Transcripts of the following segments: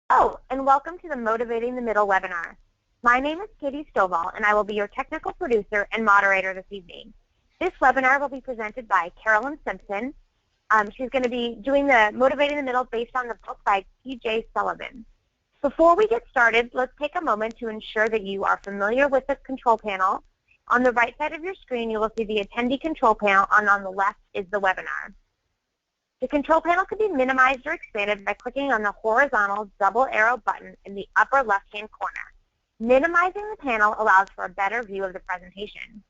Oh, and welcome to the Motivating the Middle webinar. My name is Katie Stovall, and I will be your technical producer and moderator this evening. This webinar will be presented by Carolyn Simpson. She's going to be doing the Motivating the Middle based on the book by T.J. Sullivan. Before we get started, let's take a moment to ensure that you are familiar with the control panel. On the right side of your screen, you will see the attendee control panel, and on the left is the webinar. The control panel can be minimized or expanded by clicking on the horizontal double arrow button in the upper left-hand corner. Minimizing the panel allows for a better view of the presentation.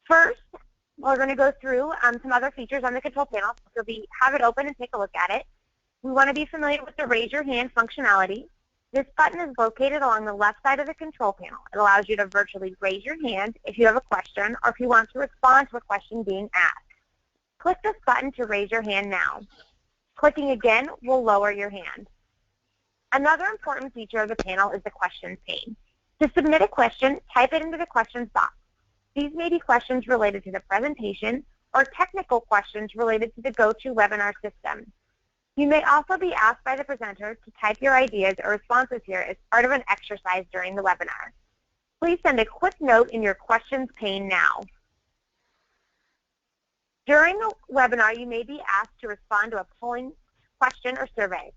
First, we're going to go through some other features on the control panel. So have it open and take a look at it. We want to be familiar with the raise your hand functionality. This button is located along the left side of the control panel. It allows you to virtually raise your hand if you have a question or if you want to respond to a question being asked. Click this button to raise your hand now. Clicking again will lower your hand. Another important feature of the panel is the questions pane. To submit a question, type it into the questions box. These may be questions related to the presentation or technical questions related to the GoToWebinar system. You may also be asked by the presenter to type your ideas or responses here as part of an exercise during the webinar. Please send a quick note in your questions pane now. During the webinar, you may be asked to respond to a polling question or survey.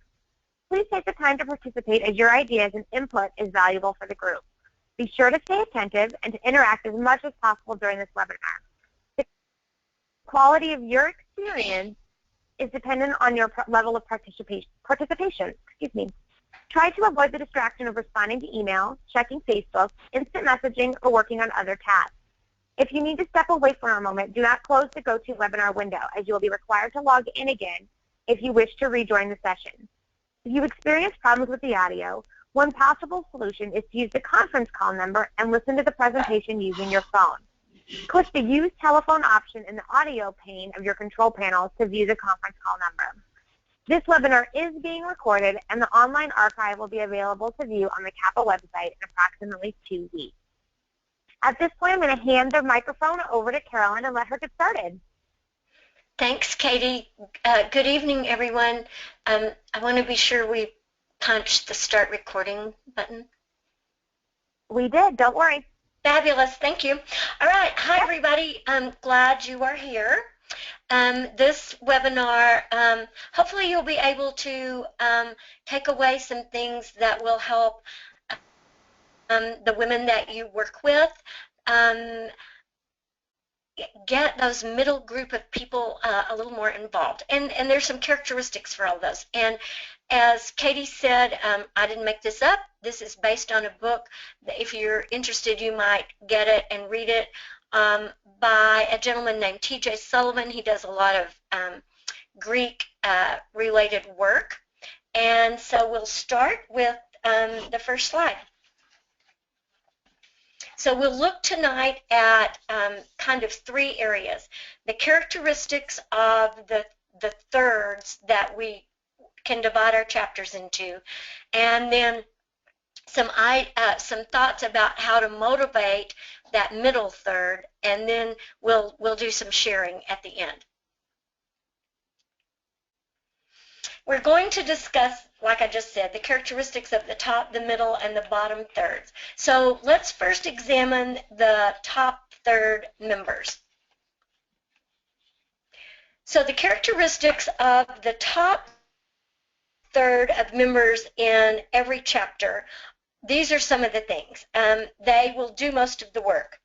Please take the time to participate as your ideas and input is valuable for the group. Be sure to stay attentive and to interact as much as possible during this webinar. The quality of your experience is dependent on your level of participation. Try to avoid the distraction of responding to email, checking Facebook, instant messaging, or working on other tasks. If you need to step away for a moment, do not close the GoToWebinar window, as you will be required to log in again if you wish to rejoin the session. If you experience problems with the audio, one possible solution is to use the conference call number and listen to the presentation using your phone. Click the Use Telephone option in the audio pane of your control panel to view the conference call number. This webinar is being recorded, and the online archive will be available to view on the CAPA website in approximately 2 weeks. At this point, I'm going to hand the microphone over to Carolyn and let her get started. Thanks, Katie. Good evening, everyone. I want to be sure we punched the start recording button. We did. Don't worry. Fabulous. Thank you. All right. Hi, everybody. I'm glad you are here. This webinar, hopefully you'll be able to take away some things that will help the women that you work with get those middle group of people a little more involved. And there's some characteristics for all those. And as Katie said, I didn't make this up. This is based on a book that if you're interested, you might get it and read it by a gentleman named T.J. Sullivan. He does a lot of Greek-related work. And so we'll start with the first slide. So we'll look tonight at kind of 3 areas. The characteristics of the thirds that we can divide our chapters into, and then some thoughts about how to motivate that middle third, and then we'll do some sharing at the end. We're going to discuss, like I just said, the characteristics of the top, the middle, and the bottom thirds. So let's first examine the top third members. So the characteristics of the top third of members in every chapter, these are some of the things. They will do most of the work.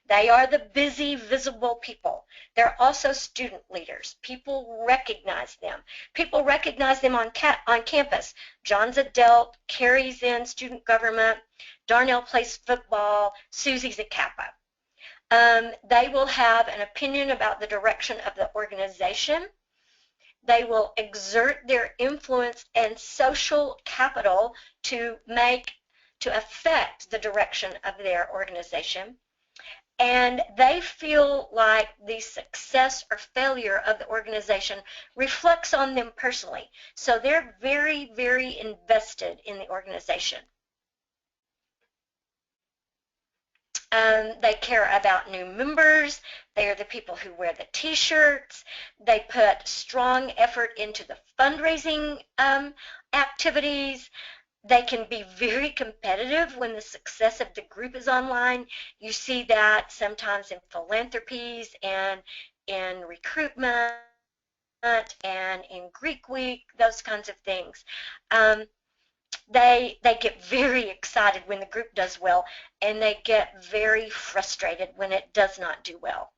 They are the busy, visible people. They're also student leaders. People recognize them. People recognize them on campus. John's a Delt, Carrie's in student government, Darnell plays football, Susie's a Kappa. They will have an opinion about the direction of the organization. They will exert their influence and social capital to affect the direction of their organization. And they feel like the success or failure of the organization reflects on them personally. So they're very, very invested in the organization. They care about new members. They are the people who wear the t-shirts. They put strong effort into the fundraising activities. They can be very competitive when the success of the group is online. You see that sometimes in philanthropies and in recruitment and in Greek Week, those kinds of things. They get very excited when the group does well, and they get very frustrated when it does not do well.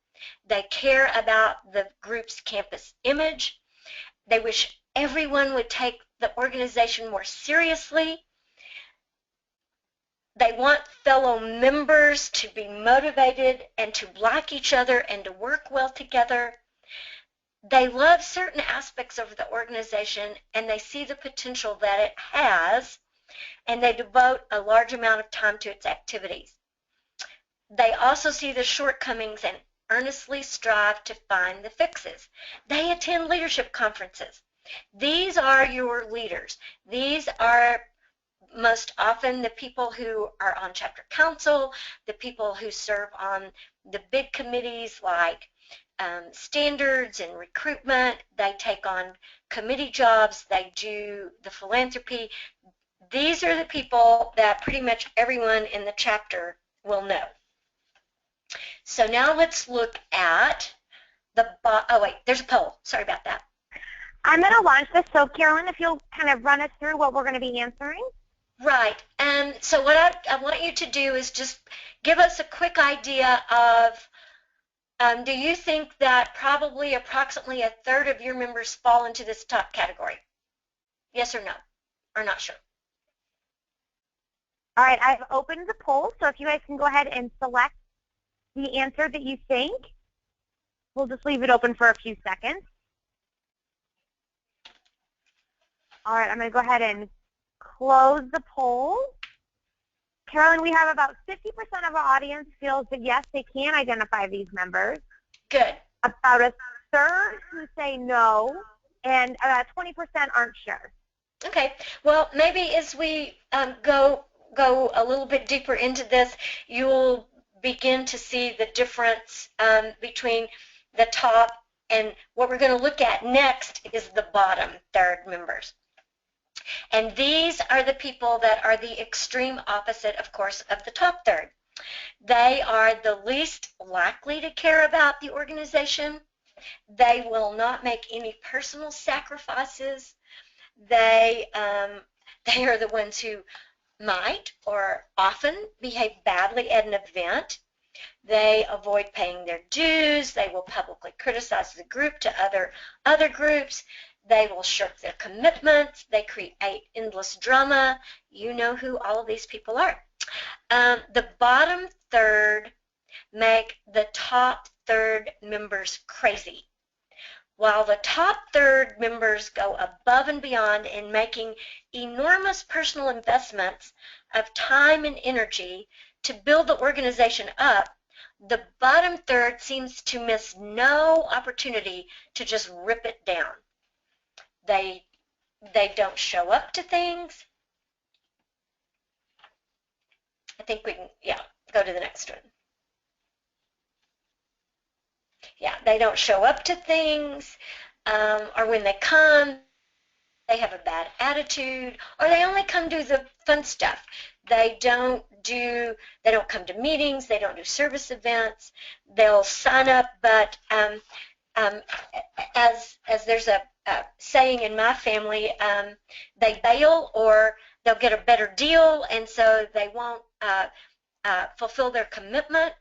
They care about the group's campus image. They wish everyone would take the organization more seriously. They want fellow members to be motivated and to like each other and to work well together. They love certain aspects of the organization, and they see the potential that it has, and they devote a large amount of time to its activities. They also see the shortcomings and earnestly strive to find the fixes. They attend leadership conferences. These are your leaders. These are most often the people who are on chapter council, the people who serve on the big committees like standards and recruitment. They take on committee jobs. They do the philanthropy. These are the people that pretty much everyone in the chapter will know. So now let's look at oh wait, there's a poll. Sorry about that. I'm going to launch this, so Carolyn, if you'll kind of run us through what we're going to be answering. Right, and so what I want you to do is just give us a quick idea of, do you think that probably approximately a third of your members fall into this top category? Yes or no, or not sure? All right, I've opened the poll, so if you guys can go ahead and select the answer that you think. We'll just leave it open for a few seconds. All right, I'm going to go ahead and close the poll. Carolyn, we have about 50% of our audience feels that yes, they can identify these members. Good. About a third who say no, and about 20% aren't sure. Okay. Well, maybe as we go a little bit deeper into this, you'll begin to see the difference between the top, and what we're going to look at next is the bottom third members. And these are the people that are the extreme opposite, of course, of the top third. They are the least likely to care about the organization. They will not make any personal sacrifices. They are the ones who might or often behave badly at an event. They avoid paying their dues. They will publicly criticize the group to other groups. They will shirk their commitments. They create endless drama. You know who all of these people are. The bottom third make the top third members crazy. While the top third members go above and beyond in making enormous personal investments of time and energy to build the organization up, the bottom third seems to miss no opportunity to just rip it down. They don't show up to things. I think we can, yeah, go to the next one. Yeah, they don't show up to things, or when they come, they have a bad attitude, or they only come do the fun stuff. They don't come to meetings. They don't do service events. They'll sign up, but as there's a saying in my family, they bail or they'll get a better deal, and so they won't fulfill their commitment.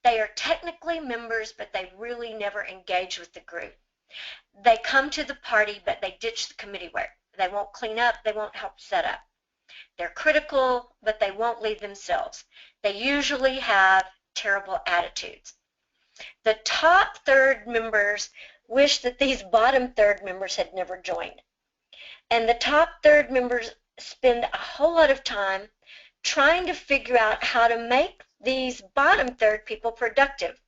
They are technically members, but they really never engage with the group. They come to the party, but they ditch the committee work. They won't clean up. They won't help set up. They're critical, but they won't lead themselves. They usually have terrible attitudes. The top third members wish that these bottom third members had never joined. And the top third members spend a whole lot of time trying to figure out how to make these bottom third people productive.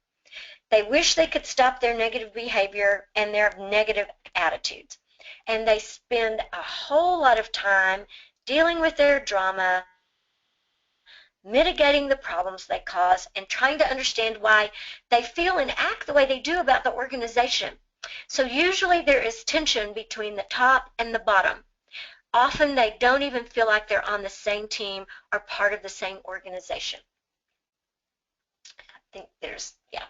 They wish they could stop their negative behavior and their negative attitudes. And they spend a whole lot of time dealing with their drama, mitigating the problems they cause, and trying to understand why they feel and act the way they do about the organization. So usually there is tension between the top and the bottom. often they don't even feel like they're on the same team or part of the same organization. I think there's, yeah.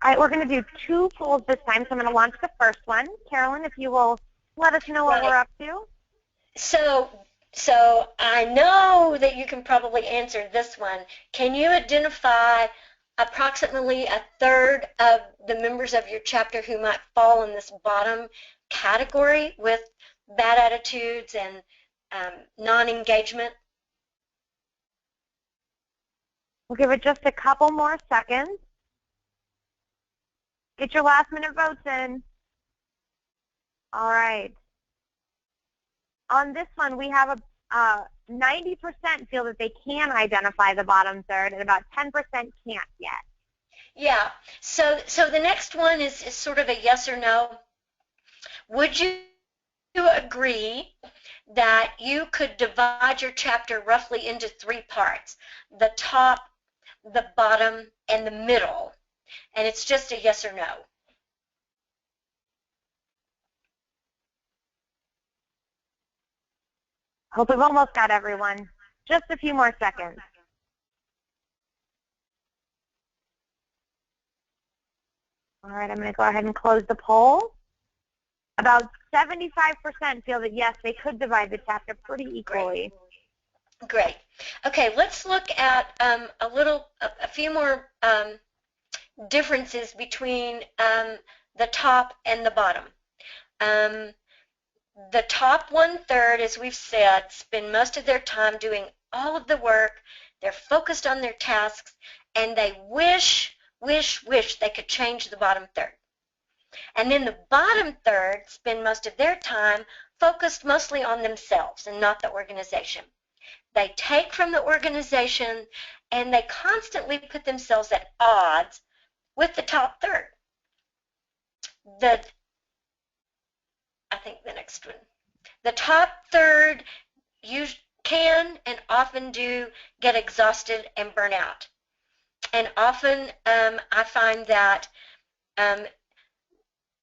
All right, we're going to do 2 polls this time, so I'm going to launch the first one. Carolyn, if you will let us know what we're up to. So I know that you can probably answer this one. Can you identify approximately a third of the members of your chapter who might fall in this bottom category with bad attitudes and non-engagement? We'll give it just a couple more seconds. Get your last minute votes in. All right. On this one, we have a 90% feel that they can identify the bottom third, and about 10% can't yet. Yeah. So the next one is sort of a yes or no. Would you agree that you could divide your chapter roughly into 3 parts? The top, the bottom, and the middle. And it's just a yes or no. Hope we've almost got everyone. Just a few more seconds. All right, I'm going to go ahead and close the poll. About 75% feel that, yes, they could divide the chapter pretty equally. Great. Okay, let's look at a few more differences between the top and the bottom. The top 1/3, as we've said, spend most of their time doing all of the work. They're focused on their tasks, and they wish they could change the bottom third. And then the bottom third spend most of their time focused mostly on themselves and not the organization. They take from the organization, and they constantly put themselves at odds with the top third. I think the next one. The top third, you can and often do get exhausted and burn out. And often I find that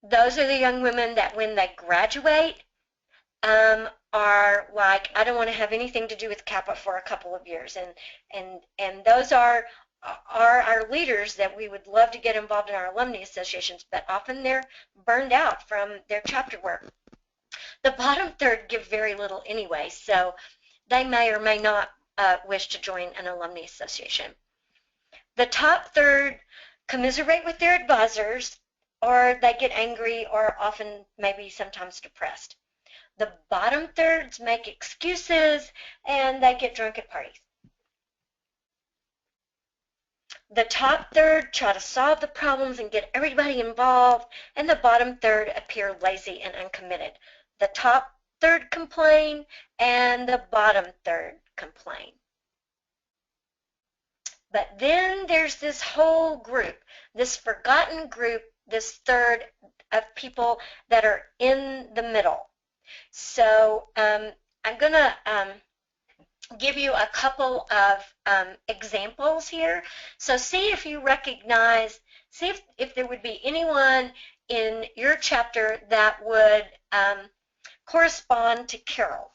those are the young women that when they graduate are like, I don't want to have anything to do with Kappa for a couple of years. And those are our leaders that we would love to get involved in our alumni associations, but often they're burned out from their chapter work. The bottom third give very little anyway, so they may or may not wish to join an alumni association. The top third commiserate with their advisors, or they get angry, or often maybe sometimes depressed. The bottom thirds make excuses, and they get drunk at parties. The top third try to solve the problems and get everybody involved, and the bottom third appear lazy and uncommitted. The top third complain, and the bottom third complain. But then there's this whole group, this forgotten group, this third of people that are in the middle. So I'm going to give you a couple of examples here. So see if you recognize, see if there would be anyone in your chapter that would correspond to Carol.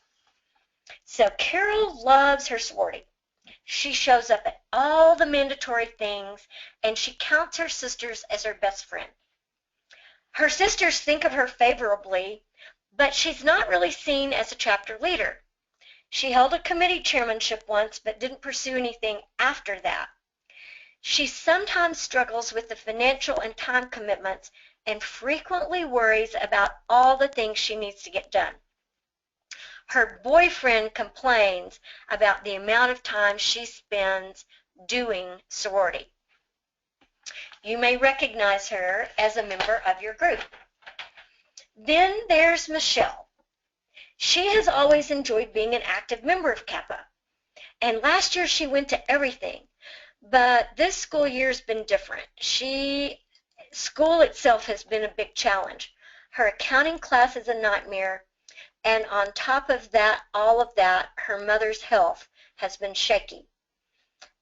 So Carol loves her sorority. She shows up at all the mandatory things, and she counts her sisters as her best friend. Her sisters think of her favorably, but she's not really seen as a chapter leader. She held a committee chairmanship once, but didn't pursue anything after that. She sometimes struggles with the financial and time commitments and frequently worries about all the things she needs to get done. Her boyfriend complains about the amount of time she spends doing sorority. You may recognize her as a member of your group. Then there's Michelle. She has always enjoyed being an active member of Kappa. And last year she went to everything. But this school year has been different. School itself has been a big challenge. Her accounting class is a nightmare. And on top of that, all of that, her mother's health has been shaky.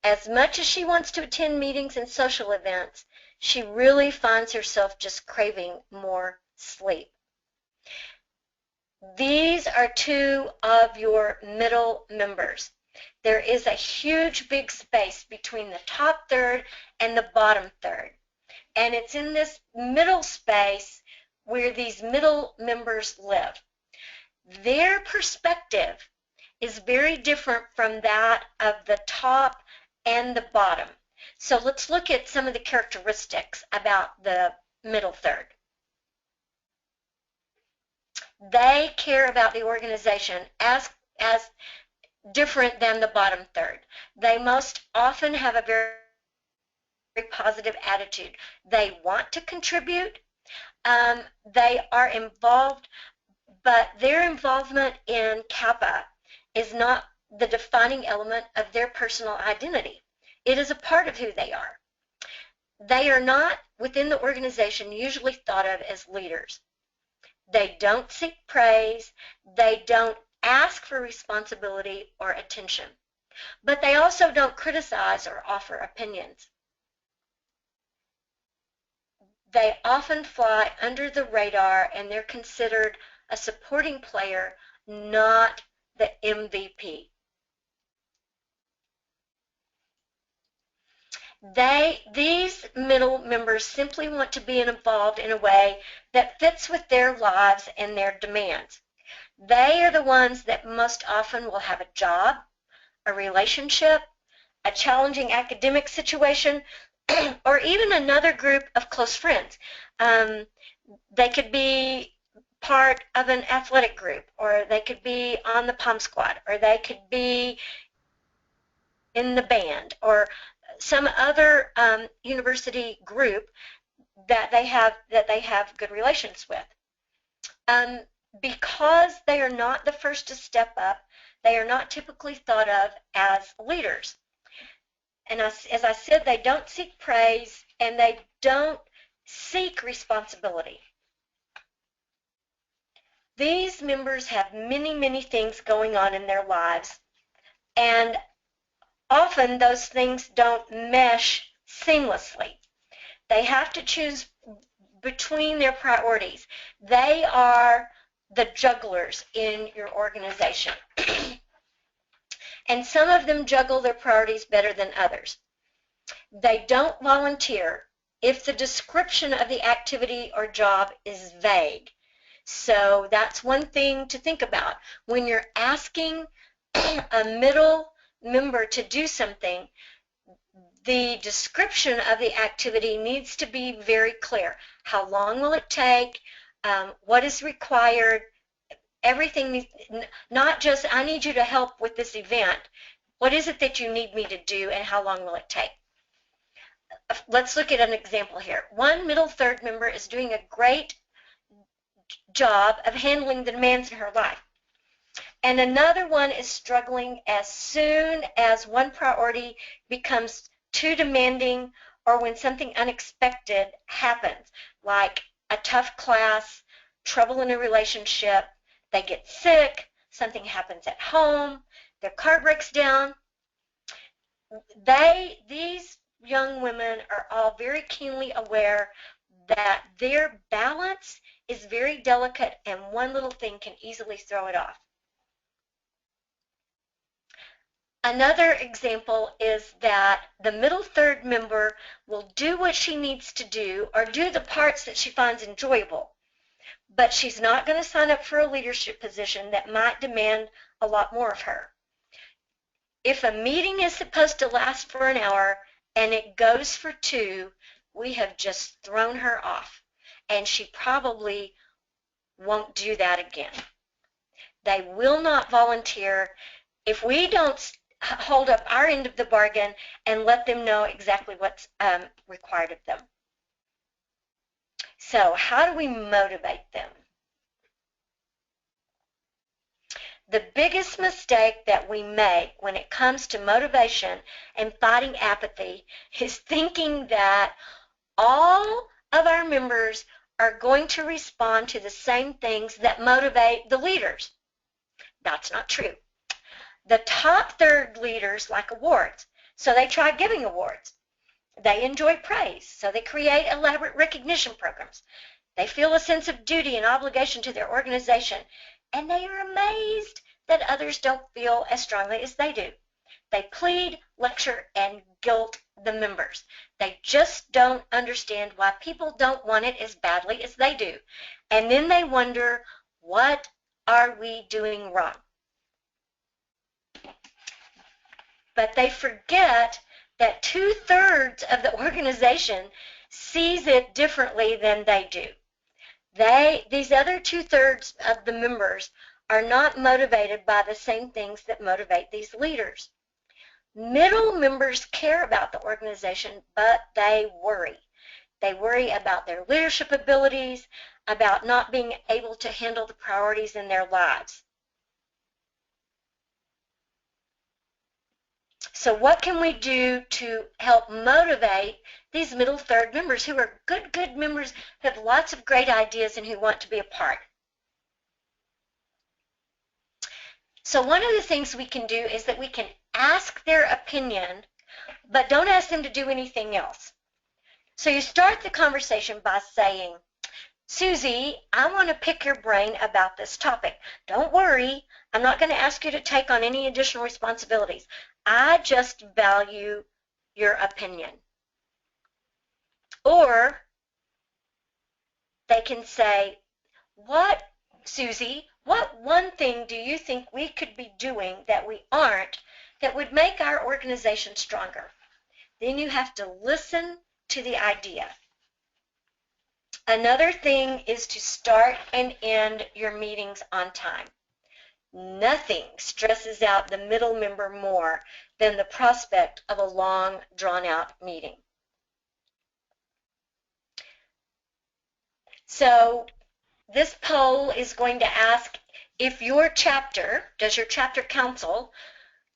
As much as she wants to attend meetings and social events, she really finds herself just craving more sleep. These are two of your middle members. There is a huge big space between the top third and the bottom third. And it's in this middle space where these middle members live. Their perspective is very different from that of the top and the bottom. So let's look at some of the characteristics about the middle third. They care about the organization as different than the bottom third. They most often have a very positive attitude. They want to contribute. They are involved, but their involvement in Kappa is not the defining element of their personal identity. It is a part of who they are. They are not, within the organization, usually thought of as leaders. They don't seek praise. They don't ask for responsibility or attention. But they also don't criticize or offer opinions. They often fly under the radar, and they're considered a supporting player, not the MVP. These middle members simply want to be involved in a way that fits with their lives and their demands. They are the ones that most often will have a job, a relationship, a challenging academic situation, or even another group of close friends. They could be part of an athletic group, or they could be on the Pom Squad, or they could be in the band, or some other university group that they have good relations with. Because they are not the first to step up, they are not typically thought of as leaders. And as I said, they don't seek praise, and they don't seek responsibility. These members have many, many things going on in their lives, and often those things don't mesh seamlessly. They have to choose between their priorities. They are the jugglers in your organization. And some of them juggle their priorities better than others. They don't volunteer if the description of the activity or job is vague. So that's one thing to think about. When you're asking a middle member to do something, the description of the activity needs to be very clear. How long will it take? What is required? Everything, not just, I need you to help with this event. What is it that you need me to do, and how long will it take? Let's look at an example here. One middle third member is doing a great job of handling the demands in her life. And another one is struggling as soon as one priority becomes too demanding, or when something unexpected happens, like a tough class, trouble in a relationship, they get sick, something happens at home, their car breaks down. These young women are all very keenly aware that their balance is very delicate, and one little thing can easily throw it off. Another example is that the middle third member will do what she needs to do, or do the parts that she finds enjoyable, but she's not going to sign up for a leadership position that might demand a lot more of her. If a meeting is supposed to last for an hour and it goes for 2, we have just thrown her off, and she probably won't do that again. They will not volunteer if we don't hold up our end of the bargain and let them know exactly what's required of them. So how do we motivate them? The biggest mistake that we make when it comes to motivation and fighting apathy is thinking that all of our members are going to respond to the same things that motivate the leaders. That's not true. The top third leaders like awards, so they try giving awards. They enjoy praise, so they create elaborate recognition programs. They feel a sense of duty and obligation to their organization, and they are amazed that others don't feel as strongly as they do. They plead, lecture, and guilt the members. They just don't understand why people don't want it as badly as they do. And then they wonder, what are we doing wrong? But they forget that 2/3 of the organization sees it differently than they do. These other 2/3 of the members are not motivated by the same things that motivate these leaders. Middle members care about the organization, but they worry. They worry about their leadership abilities, about not being able to handle the priorities in their lives. So what can we do to help motivate these middle third members who are good members, who have lots of great ideas and who want to be a part? So one of the things we can do is that we can ask their opinion, but don't ask them to do anything else. So you start the conversation by saying, Susie, I want to pick your brain about this topic. Don't worry, I'm not going to ask you to take on any additional responsibilities. I just value your opinion. Or they can say, Susie, what one thing do you think we could be doing that we aren't that would make our organization stronger? Then you have to listen to the idea. Another thing is to start and end your meetings on time. Nothing stresses out the middle member more than the prospect of a long, drawn-out meeting. So this poll is going to ask if your chapter, does your chapter council,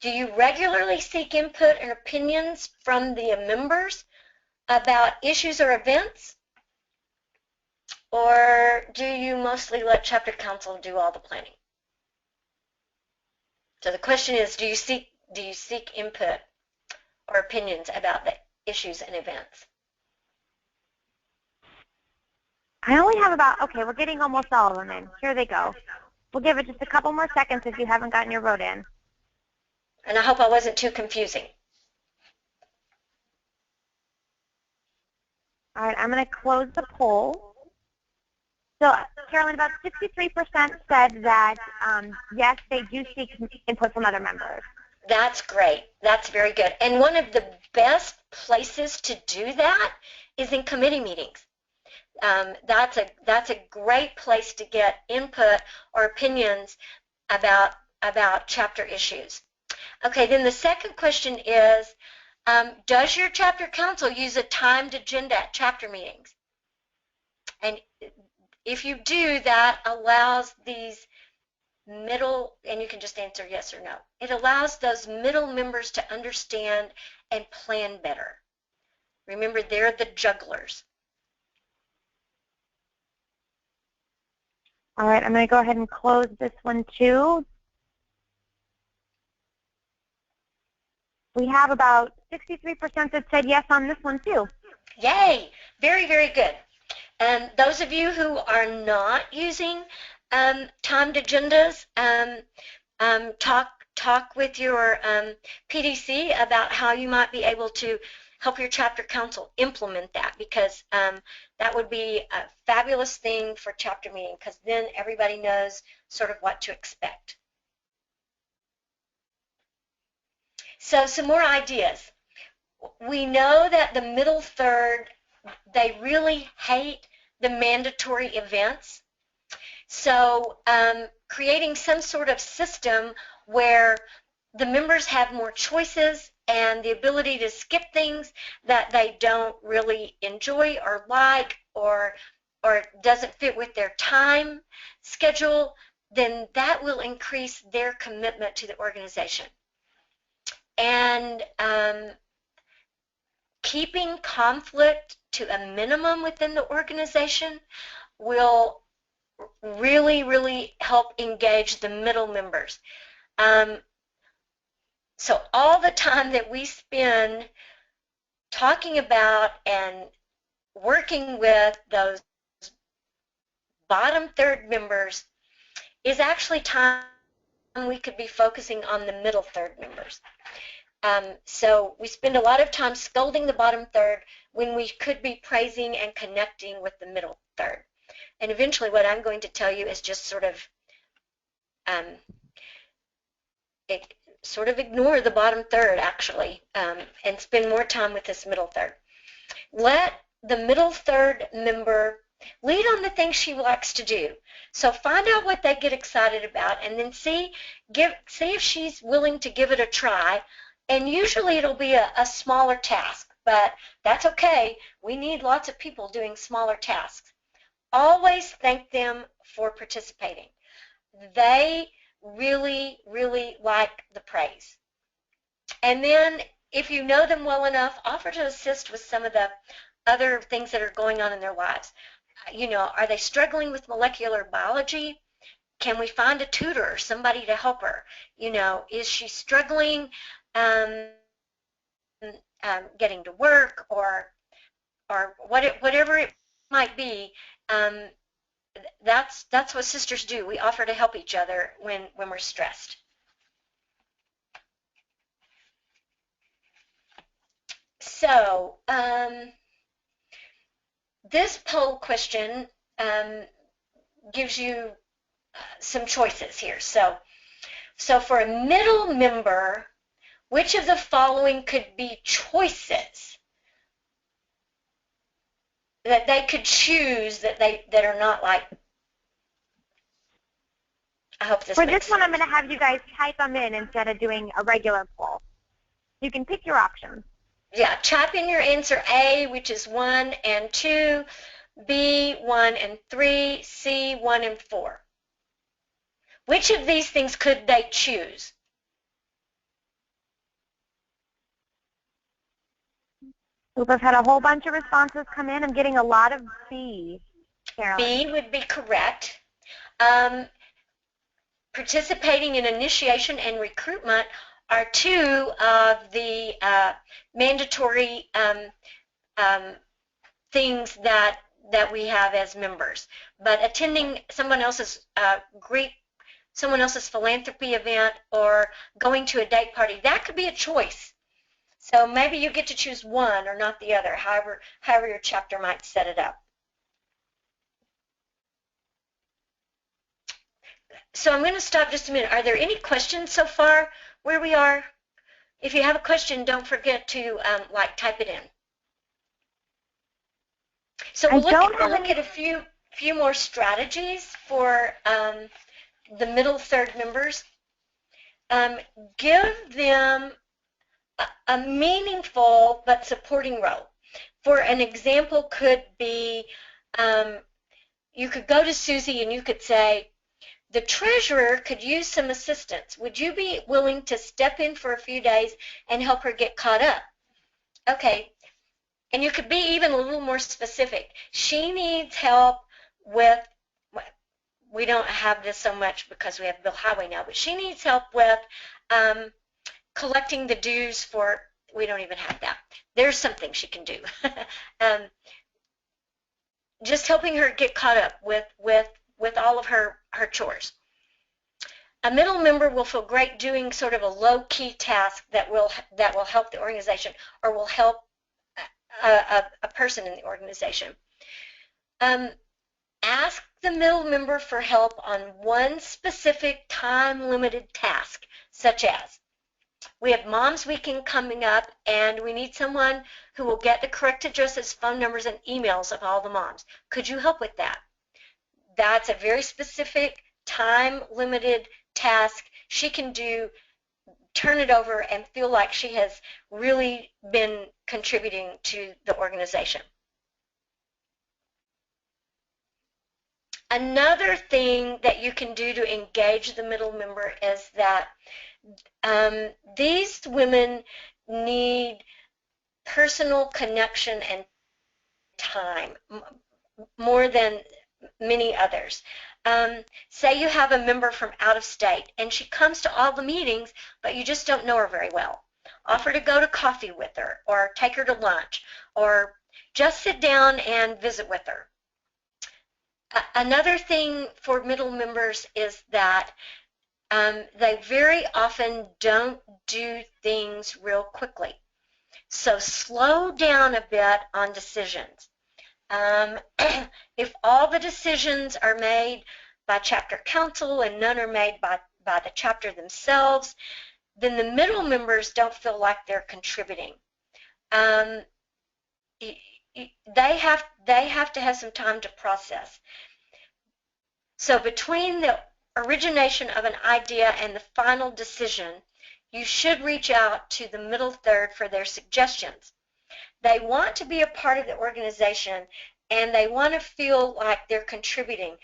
do you regularly seek input and opinions from the members about issues or events? Or do you mostly let chapter council do all the planning? So the question is, do you seek input or opinions about the issues and events? I only have about, okay, we're getting almost all of them in. Here they go. We'll give it just a couple more seconds if you haven't gotten your vote in. And I hope I wasn't too confusing. All right, I'm going to close the poll. So, Carolyn, about 63% said that, yes, they do seek input from other members. That's great. That's very good. And one of the best places to do that is in committee meetings. That's a great place to get input or opinions about chapter issues. Okay, then the second question is, does your chapter council use a timed agenda at chapter meetings? And if you do, that allows these middle, and you can just answer yes or no, it allows those middle members to understand and plan better. Remember, they're the jugglers. All right, I'm going to go ahead and close this one too. We have about 63% that said yes on this one too. Yay! Very, very good. And those of you who are not using timed agendas, talk with your PDC about how you might be able to help your chapter council implement that, because that would be a fabulous thing for chapter meeting, because then everybody knows sort of what to expect. So some more ideas. We know that the middle third, they really hate the mandatory events. So creating some sort of system where the members have more choices and the ability to skip things that they don't really enjoy or like, or doesn't fit with their time schedule, then that will increase their commitment to the organization. And keeping conflict to a minimum within the organization will really, really help engage the middle members. So all the time that we spend talking about and working with those bottom third members is actually time we could be focusing on the middle third members. So we spend a lot of time scolding the bottom third when we could be praising and connecting with the middle third. And eventually what I'm going to tell you is just sort of ignore the bottom third, actually, and spend more time with this middle third. Let the middle third member lead on the things she likes to do. So find out what they get excited about, and then see if she's willing to give it a try. And usually it'll be a smaller task, but that's okay. We need lots of people doing smaller tasks. Always thank them for participating. They really, really like the praise. And then if you know them well enough, offer to assist with some of the other things that are going on in their lives. You know, are they struggling with molecular biology? Can we find a tutor or somebody to help her? You know, is she struggling getting to work, or whatever it might be? That's what sisters do. We offer to help each other when we're stressed. So this poll question gives you some choices here. So for a middle member, which of the following could be choices that they could choose that are not like? I hope this For makes this one, sense. I'm going to have you guys type them in instead of doing a regular poll. You can pick your options. Yeah, type in your answer: A, which is 1 and 2, B, 1 and 3, C, 1 and 4. Which of these things could they choose? We've had a whole bunch of responses come in. I'm getting a lot of B, Carolyn. B would be correct. Participating in initiation and recruitment are two of the mandatory things that we have as members. But attending someone else's someone else's philanthropy event, or going to a date party, that could be a choice. So maybe you get to choose one or not the other, however your chapter might set it up. So I'm going to stop just a minute. Are there any questions so far where we are? If you have a question, don't forget to type it in. So we'll look at a few more strategies for the middle third members. Give them a meaningful but supporting role. For an example, could be you could go to Susie and you could say, the treasurer could use some assistance. Would you be willing to step in for a few days and help her get caught up? Okay. And you could be even a little more specific. She needs help with, we don't have this so much because we have Bill Highway now, but she needs help with collecting the dues for, we don't even have that. There's something she can do. Just helping her get caught up with all of her chores. A middle member will feel great doing sort of a low-key task that will help the organization, or will help a person in the organization. Ask the middle member for help on one specific time-limited task, such as, we have Moms Weekend coming up, and we need someone who will get the correct addresses, phone numbers, and emails of all the moms. Could you help with that? That's a very specific, time-limited task. She can do, turn it over, and feel like she has really been contributing to the organization. Another thing that you can do to engage the middle member is that these women need personal connection and time more than many others. Say you have a member from out of state and she comes to all the meetings, but you just don't know her very well. Offer to go to coffee with her, or take her to lunch, or just sit down and visit with her. Another thing for middle members is that they very often don't do things real quickly. So slow down a bit on decisions. If all the decisions are made by chapter council and none are made by the chapter themselves, then the middle members don't feel like they're contributing. They have to have some time to process. So between the origination of an idea and the final decision, you should reach out to the middle third for their suggestions. They want to be a part of the organization and they want to feel like they're contributing.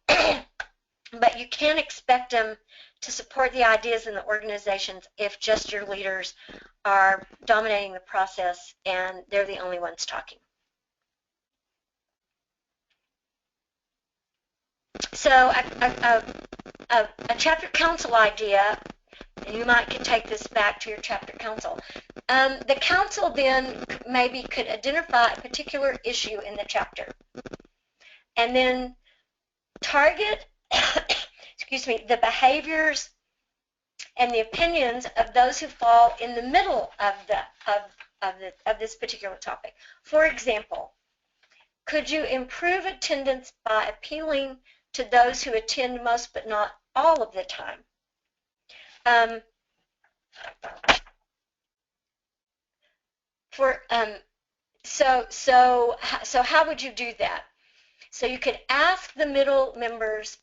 But you can't expect them to support the ideas in the organizations if just your leaders are dominating the process and they're the only ones talking. So a chapter council idea, and you might could take this back to your chapter council. The council then maybe could identify a particular issue in the chapter and then target excuse me, the behaviors and the opinions of those who fall in the middle of this particular topic. For example, could you improve attendance by appealing to those who attend most but not all of the time? So how would you do that? So you could ask the middle members.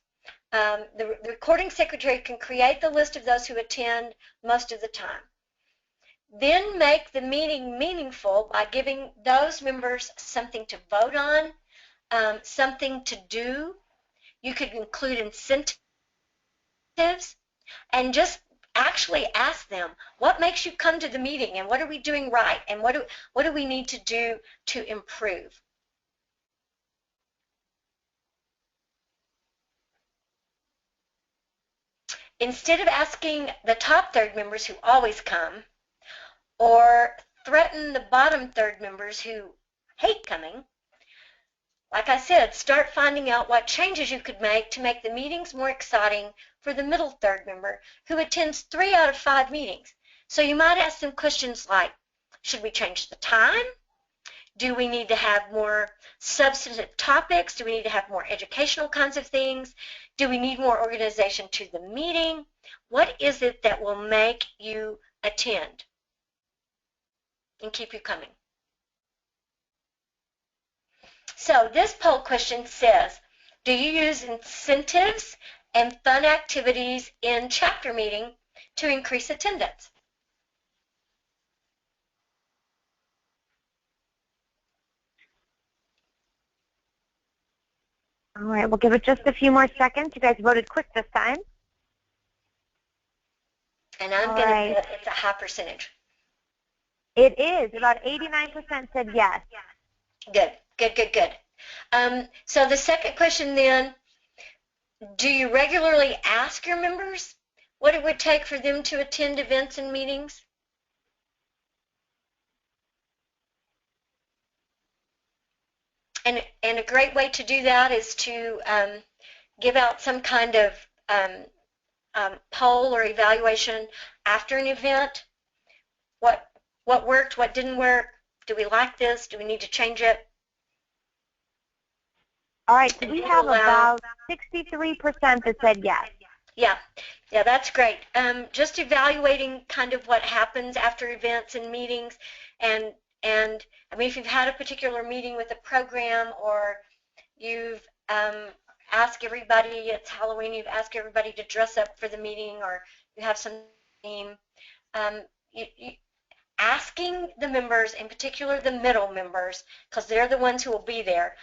The recording secretary can create the list of those who attend most of the time. Then make the meeting meaningful by giving those members something to vote on, something to do. You could include incentives and just actually ask them, what makes you come to the meeting and what are we doing right and what do we need to do to improve? Instead of asking the top third members who always come or threaten the bottom third members who hate coming, like I said, start finding out what changes you could make to make the meetings more exciting for the middle third member who attends 3 out of 5 meetings. So you might ask them questions like, should we change the time? Do we need to have more substantive topics? Do we need to have more educational kinds of things? Do we need more organization to the meeting? What is it that will make you attend and keep you coming? So this poll question says, do you use incentives and fun activities in chapter meeting to increase attendance? All right, we'll give it just a few more seconds. You guys voted quick this time. And I'm going to bet it's a high percentage. It is. About 89% said yes. Good, good, good, good. So the second question then, do you regularly ask your members what it would take for them to attend events and meetings? And a great way to do that is to give out some kind of poll or evaluation after an event. What worked, what didn't work? Do we like this? Do we need to change it? All right, so we have about 63% that said yes. Yeah, that's great. Just evaluating kind of what happens after events and meetings, and I mean, if you've had a particular meeting with a program, or you've asked everybody, it's Halloween, you've asked everybody to dress up for the meeting, or you have some theme, asking the members, in particular the middle members, because they're the ones who will be there,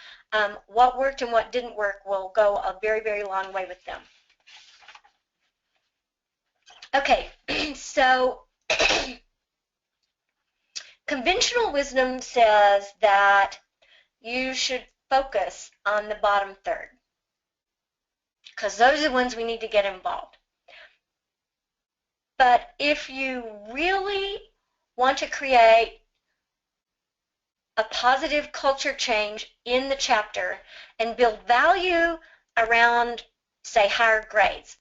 what worked and what didn't work will go a very, very long way with them. Okay, so conventional wisdom says that you should focus on the bottom third, because those are the ones we need to get involved. But if you really want to create a positive culture change in the chapter and build value around, say, higher grades,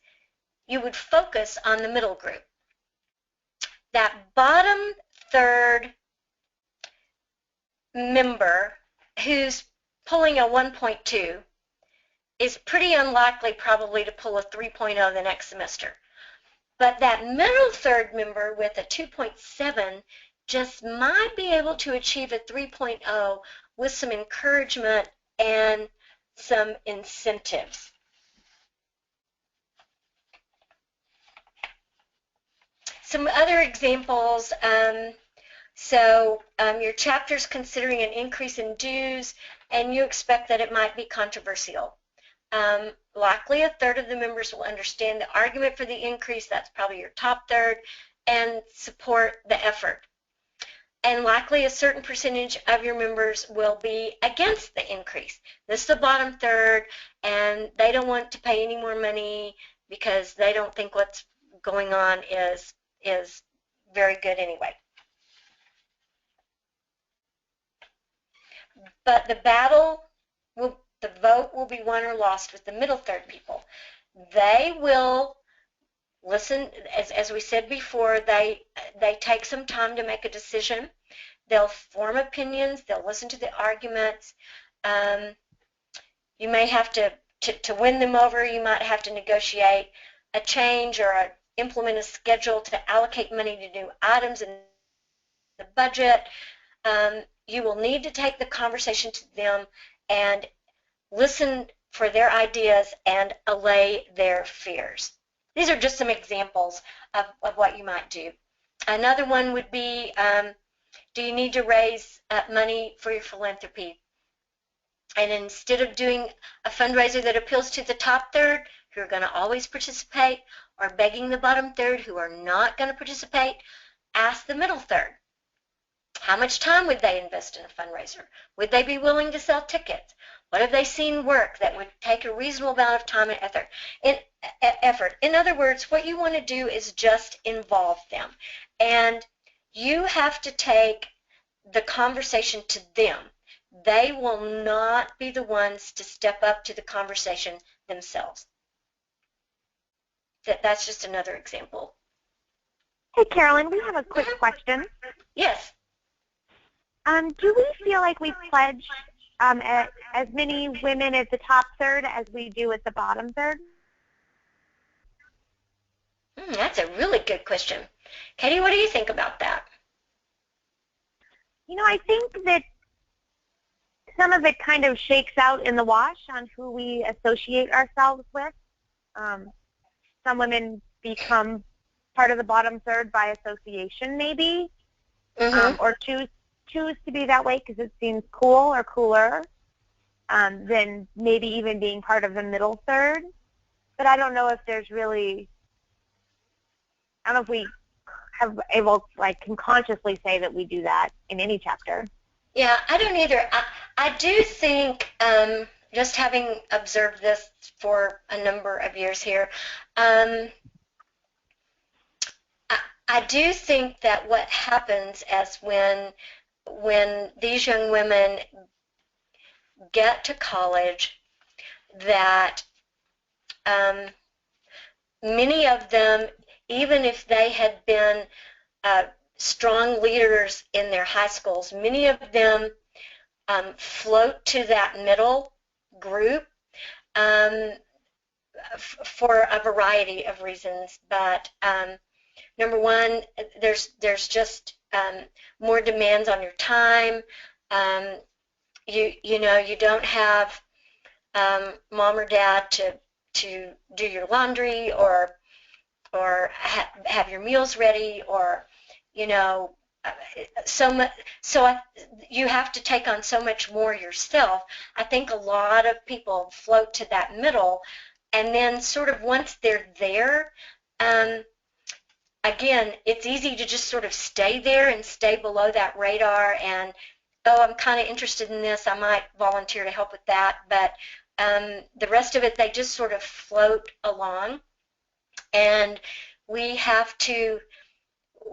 you would focus on the middle group. That bottom third member who's pulling a 1.2 is pretty unlikely probably to pull a 3.0 the next semester. But that middle third member with a 2.7 just might be able to achieve a 3.0 with some encouragement and some incentives. Some other examples, your chapter's considering an increase in dues and you expect that it might be controversial. Likely a third of the members will understand the argument for the increase, that's probably your top third, and support the effort. And likely a certain percentage of your members will be against the increase. This is the bottom third, and they don't want to pay any more money because they don't think what's going on is very good anyway. But the vote will be won or lost with the middle third people. They will listen, as we said before, they take some time to make a decision. They'll form opinions. They'll listen to the arguments. You may have to win them over, you might have to negotiate a change or implement a schedule to allocate money to new items in the budget. You will need to take the conversation to them and listen for their ideas and allay their fears. These are just some examples of what you might do. Another one would be, do you need to raise money for your philanthropy? And instead of doing a fundraiser that appeals to the top third, who are going to always participate, or begging the bottom third who are not going to participate, ask the middle third. How much time would they invest in a fundraiser? Would they be willing to sell tickets? What have they seen work that would take a reasonable amount of time and effort? In other words, what you want to do is just involve them. And you have to take the conversation to them. They will not be the ones to step up to the conversation themselves. That's just another example. Hey, Carolyn, we have a quick question. Yes. Do we feel like we pledge as many women at the top third as we do at the bottom third? That's a really good question. Katie, what do you think about that? You know, I think that some of it kind of shakes out in the wash on who we associate ourselves with. Some women become part of the bottom third by association, maybe, or choose to be that way because it seems cool or cooler than maybe even being part of the middle third. But I don't know if there's really, I don't know if we can consciously say that we do that in any chapter. Yeah, I don't either. I do think, just having observed this for a number of years here, I do think that what happens as when these young women get to college, that many of them, even if they had been strong leaders in their high schools, many of them float to that middle group for a variety of reasons. But number one, there's just more demands on your time. You know, you don't have mom or dad to do your laundry or have your meals ready, or you know, you have to take on so much more yourself. I think a lot of people float to that middle, and then sort of once they're there, again, it's easy to just sort of stay there and stay below that radar and, oh, I'm kind of interested in this, I might volunteer to help with that, but the rest of it, they just sort of float along. And we have to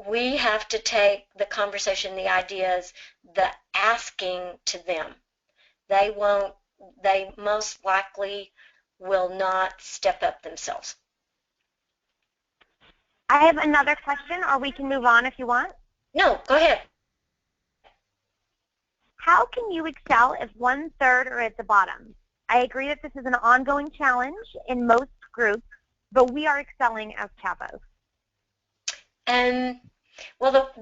we have to take the conversation, the ideas, the asking to them. They most likely will not step up themselves. I have another question, or we can move on if you want. No, go ahead. How can you excel if 1/3 are at the bottom? I agree that this is an ongoing challenge in most groups, but we are excelling as Kappas. Well,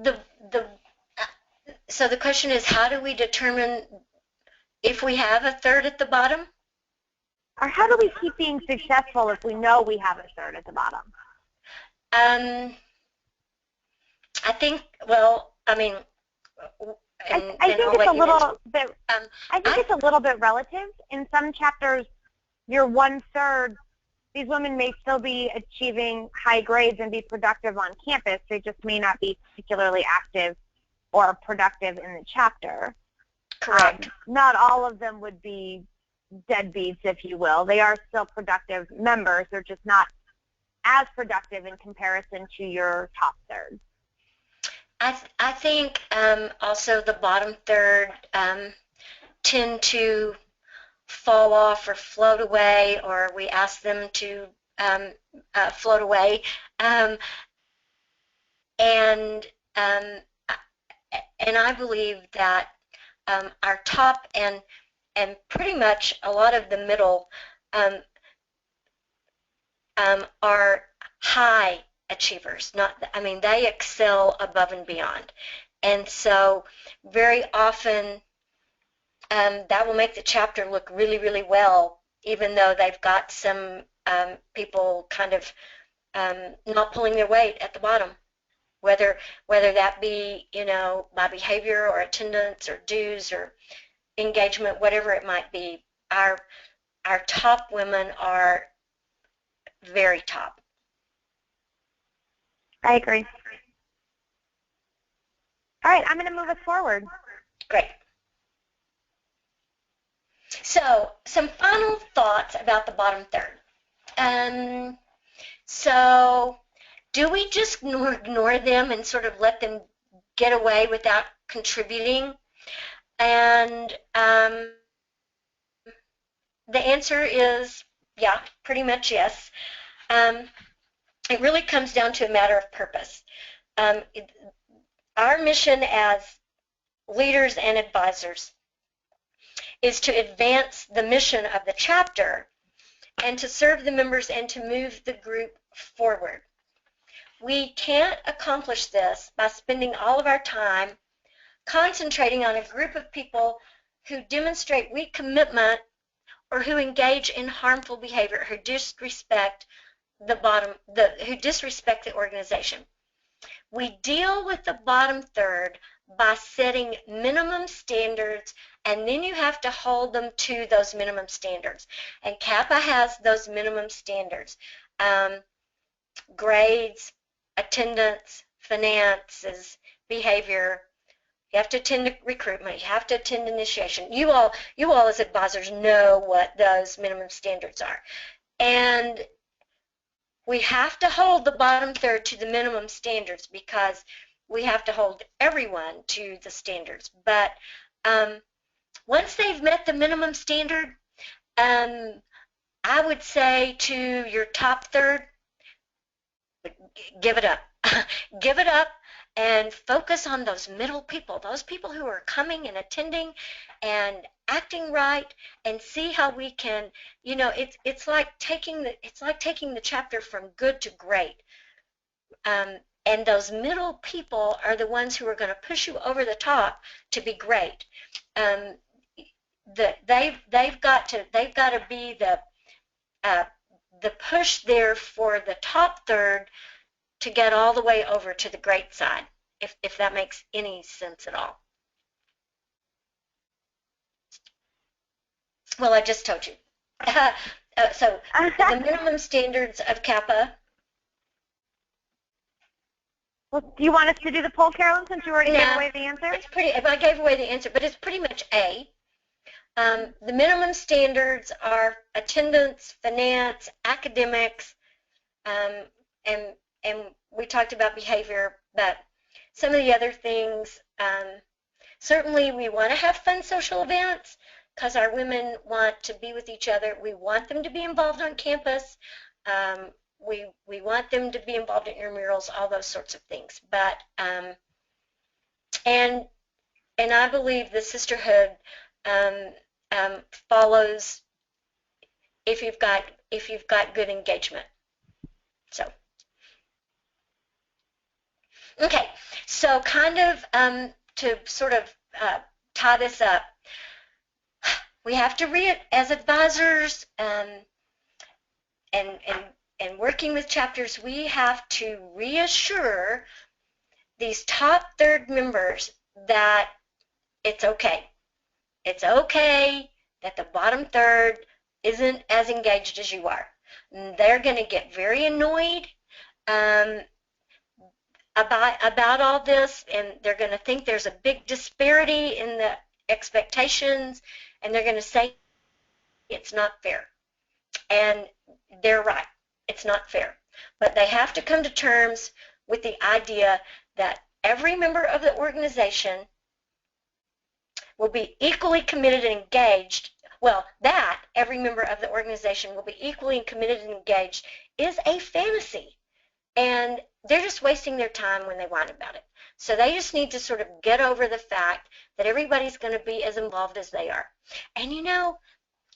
so the question is, how do we determine if we have 1/3 at the bottom? Or how do we keep being successful if we know we have 1/3 at the bottom? I think, well, I mean, I think it's a little bit. I think it's a little bit relative. In some chapters, you're 1/3. These women may still be achieving high grades and be productive on campus. They just may not be particularly active or productive in the chapter. Correct. Not all of them would be deadbeats, if you will. They are still productive members. They're just not as productive in comparison to your top third. I think also the bottom third tend to fall off or float away, or we ask them to float away, and I believe that our top and pretty much a lot of the middle are high achievers. They excel above and beyond, and so very often that will make the chapter look really, really well, even though they've got some people kind of not pulling their weight at the bottom, whether that be, by behavior or attendance or dues or engagement, whatever it might be. Our top women are very top. I agree. All right, I'm going to move us forward. Great. So, some final thoughts about the bottom third. So, do we just ignore them and sort of let them get away without contributing? And the answer is, yeah, pretty much yes. It really comes down to a matter of purpose. Our mission as leaders and advisors is to advance the mission of the chapter and to serve the members and to move the group forward. We can't accomplish this by spending all of our time concentrating on a group of people who demonstrate weak commitment or who engage in harmful behavior, who disrespect the organization. We deal with the bottom third by setting minimum standards, and then you have to hold them to those minimum standards. And Kappa has those minimum standards. Grades, attendance, finances, behavior. You have to attend recruitment. You have to attend initiation. You all as advisors know what those minimum standards are. And we have to hold the bottom third to the minimum standards because we have to hold everyone to the standards. But once they've met the minimum standard, I would say to your top third, give it up. Give it up and focus on those middle people, those people who are coming and attending and acting right, and see how we can, it's like taking the chapter from good to great. And those middle people are the ones who are going to push you over the top to be great. They've got to be the push there for the top third to get all the way over to the great side, if that makes any sense at all. Well, I just told you. So the minimum standards of Kappa. Well, do you want us to do the poll, Carolyn, since you already gave away the answer? I gave away the answer, but it's pretty much A. The minimum standards are attendance, finance, academics, and we talked about behavior, but Some of the other things, certainly we want to have fun social events because our women want to be with each other. We want them to be involved on campus. We want them to be involved in intramurals, all those sorts of things. But and I believe the sisterhood follows if you've got good engagement. So okay, so kind of to sort of tie this up, we have to as advisors and working with chapters, we have to reassure these top third members that it's okay. It's okay that the bottom third isn't as engaged as you are. They're going to get very annoyed about all this, and they're going to think there's a big disparity in the expectations, and they're going to say it's not fair. And they're right. It's not fair. But they have to come to terms with the idea that every member of the organization will be equally committed and engaged. Well, that every member of the organization will be equally committed and engaged is a fantasy. And they're just wasting their time when they whine about it. So they just need to sort of get over the fact that everybody's going to be as involved as they are. And you know,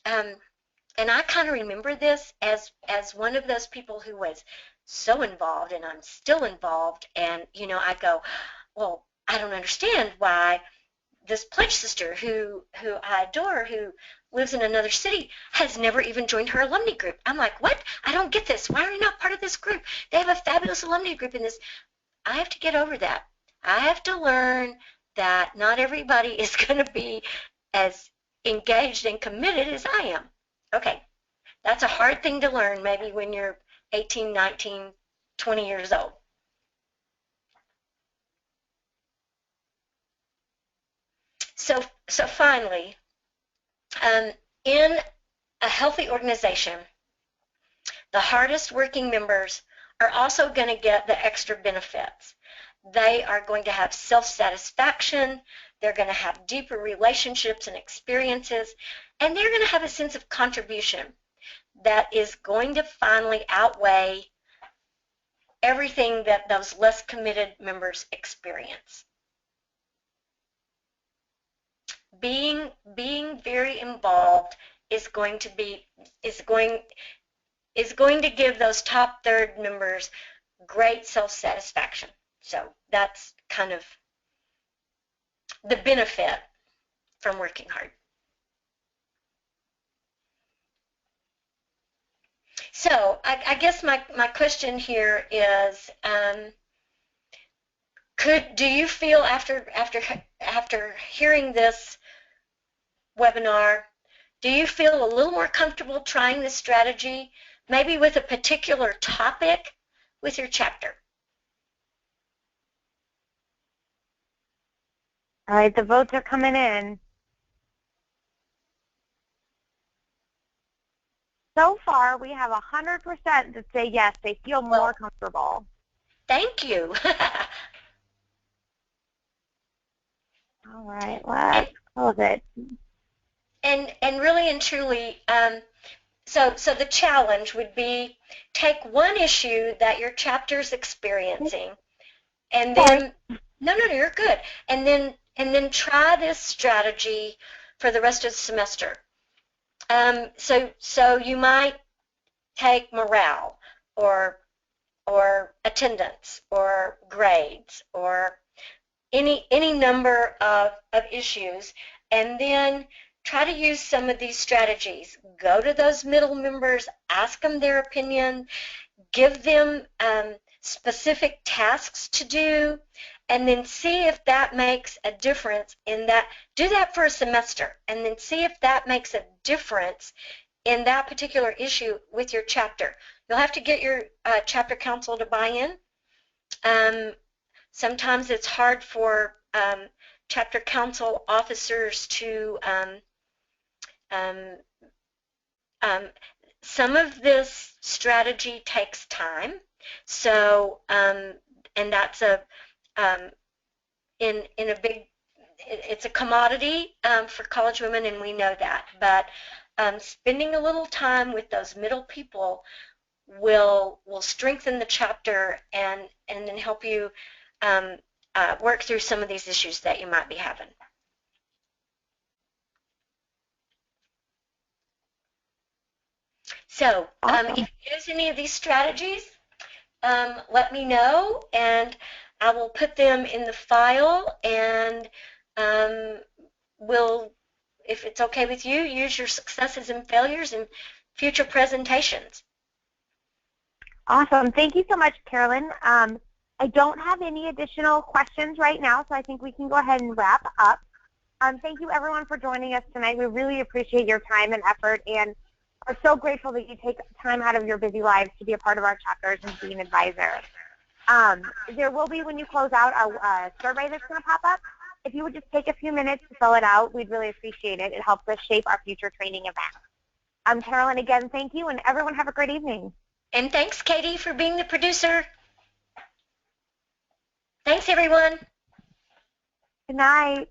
and I kind of remember this as one of those people who was so involved, and I'm still involved. And, you know, I go, well, I don't understand why this pledge sister who I adore, who lives in another city, has never even joined her alumni group. I'm like, what? I don't get this. Why are you not part of this group? They have a fabulous alumni group in this. I have to get over that. I have to learn that not everybody is going to be as engaged and committed as I am. Okay, that's a hard thing to learn maybe when you're 18, 19, 20 years old. So finally, in a healthy organization, the hardest working members are also going to get the extra benefits. They are going to have self-satisfaction, they're going to have deeper relationships and experiences, and they're going to have a sense of contribution that is going to finally outweigh everything that those less committed members experience. Being very involved is going to give those top third members great self-satisfaction. So that's kind of the benefit from working hard. So I guess my question here is, do you feel after hearing this webinar, do you feel a little more comfortable trying this strategy, maybe with a particular topic with your chapter? All right, the votes are coming in. So far, we have 100% that say yes, they feel more comfortable. Thank you. All right, let's close it. And really and truly, so the challenge would be take one issue that your chapter's experiencing, and then no, you're good. And then try this strategy for the rest of the semester. So you might take morale or attendance or grades or any number of issues, and then try to use some of these strategies. Go to those middle members, ask them their opinion, give them specific tasks to do, and then see if that makes a difference in that. Do that for a semester, and then see if that makes a difference in that particular issue with your chapter. You'll have to get your chapter council to buy in. Sometimes it's hard for chapter council officers to some of this strategy takes time, so and that's in a big, it's a commodity for college women, and we know that. But spending a little time with those middle people will strengthen the chapter and then help you work through some of these issues that you might be having. So Awesome. if you use any of these strategies, let me know, and I will put them in the file, and we'll, if it's okay with you, use your successes and failures in future presentations. Awesome. Thank you so much, Carolyn. I don't have any additional questions right now, so I think we can go ahead and wrap up. Thank you, everyone, for joining us tonight. We really appreciate your time and effort, and are so grateful that you take time out of your busy lives to be a part of our chapters and be an advisor. There will be, when you close out, a survey that's going to pop up. If you would just take a few minutes to fill it out, we'd really appreciate it. It helps us shape our future training events. Carolyn, again, thank you, and everyone have a great evening. And thanks, Katie, for being the producer. Thanks, everyone. Good night.